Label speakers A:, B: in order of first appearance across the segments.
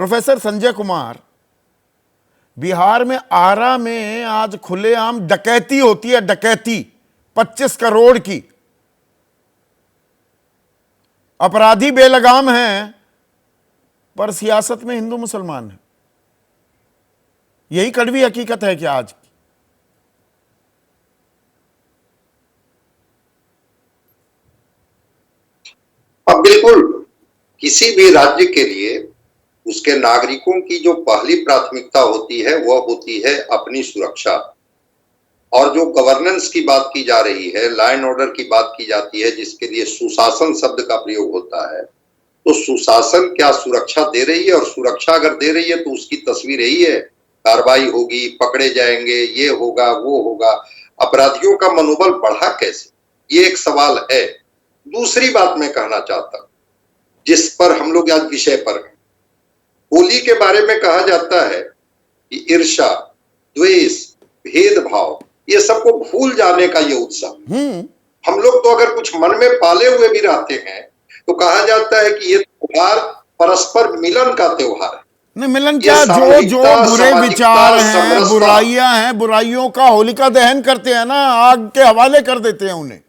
A: Professor Sanjay Kumar, Bihar में आरा में आज खुलेआम डकैती होती है, डकैती 25 करोड़ की। अपराधी बेलगाम हैं, पर सियासत में हिंदू मुसलमान है। यही कड़वी हकीकत है क्या आज?
B: अब बिल्कुल, किसी भी राज्य के लिए उसके नागरिकों की जो पहली प्राथमिकता होती है वह होती है अपनी सुरक्षा। और जो गवर्नेंस की बात की जा रही है, लॉ एंड ऑर्डर की बात की जाती है, जिसके लिए सुशासन शब्द का प्रयोग होता है, तो सुशासन क्या सुरक्षा दे रही है? और सुरक्षा अगर दे रही है तो उसकी तस्वीर यही है, कार्रवाई होगी, पकड़े जाएंगे, ये होगा, वो होगा। अपराधियों का मनोबल बढ़ा कैसे, ये एक सवाल है। दूसरी बात मैं कहना चाहता हूं, जिस पर हम लोग आज विषय पर हैं, होली के बारे में कहा जाता है कि ईर्ष्या, द्वेष, भेदभाव, ये सबको भूल जाने का ये उत्सव। हम लोग तो अगर कुछ मन में पाले हुए भी रहते हैं तो कहा जाता है कि ये त्योहार परस्पर मिलन का त्योहार है।
A: नहीं, मिलन क्या, जो जो बुरे विचार हैं, बुराइयां हैं, बुराइयों का होलिका दहन करते हैं ना, आग के हवाले कर देते हैं उन्हें।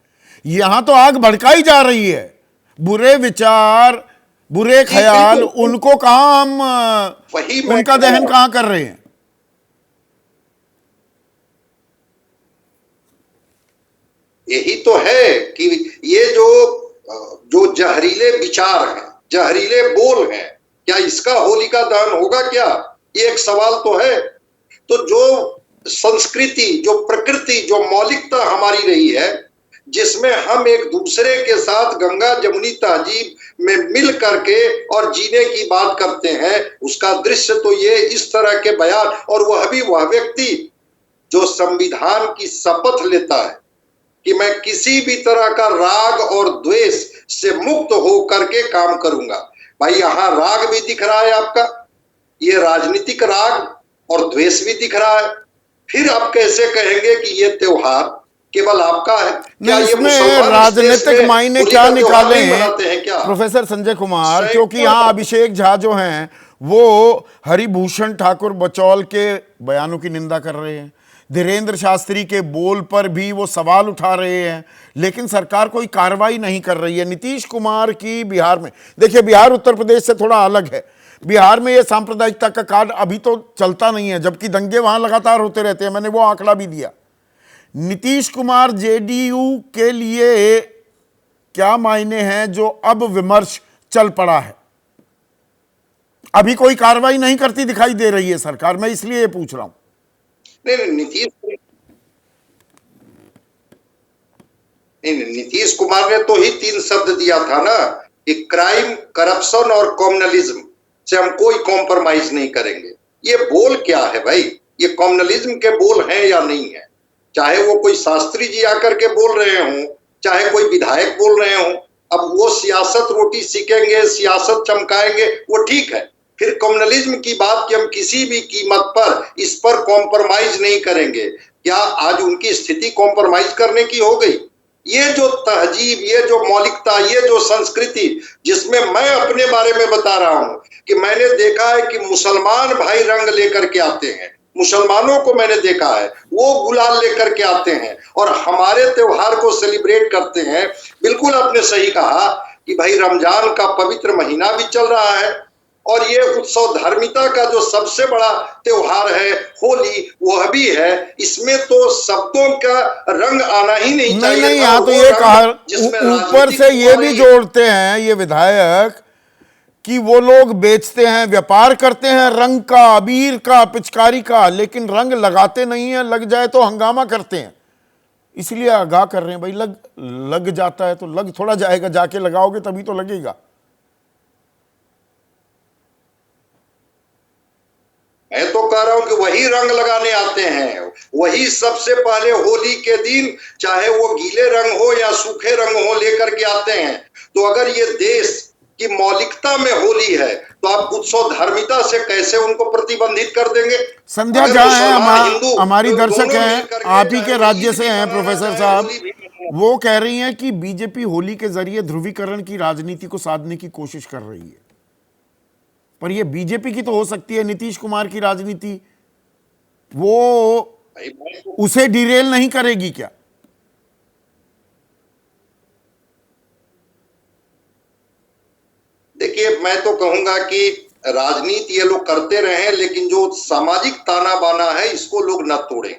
A: यहां तो आग भड़काई जा रही है। बुरे विचार, बुरे ख्याल, उनको कहां हम, उनका दहन कहां कर रहे हैं?
B: यही तो है कि ये जो जहरीले विचार हैं, जहरीले बोल हैं, क्या इसका होलिका दहन होगा क्या? ये एक सवाल तो है। तो जो संस्कृति, जो प्रकृति, जो मौलिकता हमारी रही है, जिसमें हम एक दूसरे के साथ गंगा जमुनी तहजीब में मिल करके और जीने की बात करते हैं, उसका दृश्य तो ये इस तरह के बयान, और वह भी वह व्यक्ति जो संविधान की शपथ लेता है कि मैं किसी भी तरह का राग और द्वेष से मुक्त हो करके काम करूंगा। भाई, यहां राग भी दिख रहा है आपका, ये राजनीतिक राग और द्वेष भी दिख रहा है। फिर आप कैसे कहेंगे कि ये त्योहार केवल आपका है? क्या ये
A: इसमें राजनीतिक मायने क्या निकाले हैं प्रोफेसर संजय कुमार? क्योंकि यहाँ अभिषेक झा जो हैं वो हरिभूषण ठाकुर बचौल के बयानों की निंदा कर रहे हैं, धीरेन्द्र शास्त्री के बोल पर भी वो सवाल उठा रहे हैं, लेकिन सरकार कोई कार्रवाई नहीं कर रही है। नीतीश कुमार की बिहार में, देखिए बिहार उत्तर प्रदेश से थोड़ा अलग है। बिहार में ये सांप्रदायिकता का कार्ड अभी तो चलता नहीं है, जबकि दंगे वहां लगातार होते रहते हैं। मैंने वो आंकड़ा भी दिया। नीतीश कुमार जेडीयू के लिए क्या मायने हैं जो अब विमर्श चल पड़ा है? अभी कोई कार्रवाई नहीं करती दिखाई दे रही है सरकार, मैं इसलिए ये पूछ रहा हूं।
B: नीतीश कुमार ने तो ही 3 शब्द दिया था ना कि क्राइम, करप्शन और कम्युनलिज्म से हम कोई कॉम्प्रोमाइज नहीं करेंगे। ये बोल क्या है भाई? ये कम्युनलिज्म के बोल हैं या नहीं है? चाहे वो कोई शास्त्री जी आकर के बोल रहे हों, चाहे कोई विधायक बोल रहे हों, अब वो सियासत रोटी सीखेंगे, सियासत चमकाएंगे, वो ठीक है। फिर कम्युनलिज्म की बात कि हम किसी भी कीमत पर इस पर कॉम्प्रोमाइज नहीं करेंगे, क्या आज उनकी स्थिति कॉम्प्रोमाइज करने की हो गई? ये जो तहजीब, ये जो मौलिकता, ये जो संस्कृति, जिसमें मैं अपने बारे में बता रहा हूं कि मैंने देखा है कि मुसलमान भाई रंग लेकर के आते हैं, मुसलमानों को मैंने देखा है वो गुलाल लेकर के आते हैं और हमारे त्योहार को सेलिब्रेट करते हैं। बिल्कुल आपने सही कहा कि भाई रमजान का पवित्र महीना भी चल रहा है और ये उत्सव धार्मिकता का जो सबसे बड़ा त्योहार है होली, वह भी है। इसमें तो शब्दों का रंग आना ही नहीं चाहिए।
A: नहीं, यहाँ तो ये कहा ऊपर से ये भी जोड़ते हैं ये विधायक कि वो लोग बेचते हैं, व्यापार करते हैं रंग का, अबीर का, पिचकारी का, लेकिन रंग लगाते नहीं है। लग जाए तो हंगामा करते हैं, इसलिए आगाह कर रहे हैं भाई, लग जाता है तो लग थोड़ा जाएगा, जाके लगाओगे तभी तो लगेगा।
B: मैं तो कह रहा हूं कि वही रंग लगाने आते हैं, वही सबसे पहले होली के दिन, चाहे वो गीले रंग हो या सूखे रंग हो, लेकर के आते हैं। तो अगर ये देश की मौलिकता में होली है तो आप उत्सव धार्मिकता से कैसे उनको प्रतिबंधित कर देंगे?
A: संध्या झा है, हमारी दर्शक हैं, आप ही के राज्य से हैं प्रोफेसर साहब, वो कह रही हैं कि बीजेपी होली के जरिए ध्रुवीकरण की राजनीति को साधने की कोशिश कर रही है। पर ये बीजेपी की तो हो सकती है, नीतीश कुमार की राजनीति वो उसे डिरेल नहीं करेगी क्या?
B: देखिए, मैं तो कहूंगा कि राजनीति ये लोग करते रहे, लेकिन जो सामाजिक ताना बाना है इसको लोग न तोड़ें।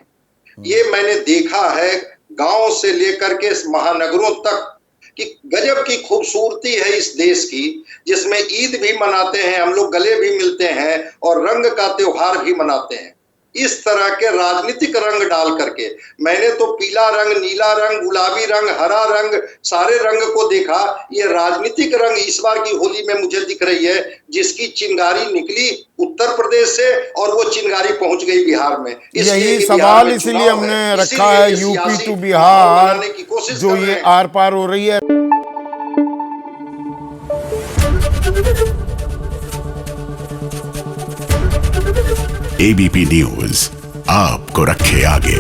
B: ये मैंने देखा है गांव से लेकर के महानगरों तक कि गजब की खूबसूरती है इस देश की, जिसमें ईद भी मनाते हैं हम लोग, गले भी मिलते हैं और रंग का त्योहार भी मनाते हैं। इस तरह के राजनीतिक रंग डाल करके मैंने तो पीला रंग, नीला रंग, गुलाबी रंग, हरा रंग, सारे रंग को देखा। ये राजनीतिक रंग इस बार की होली में मुझे दिख रही है, जिसकी चिंगारी निकली उत्तर प्रदेश से और वो चिंगारी पहुंच गई बिहार में।
A: यही सवाल इसीलिए हमने रखा है, यूपी टू बिहार जो ये आर पार हो रही है।
C: एबीपी न्यूज आपको रखे आगे।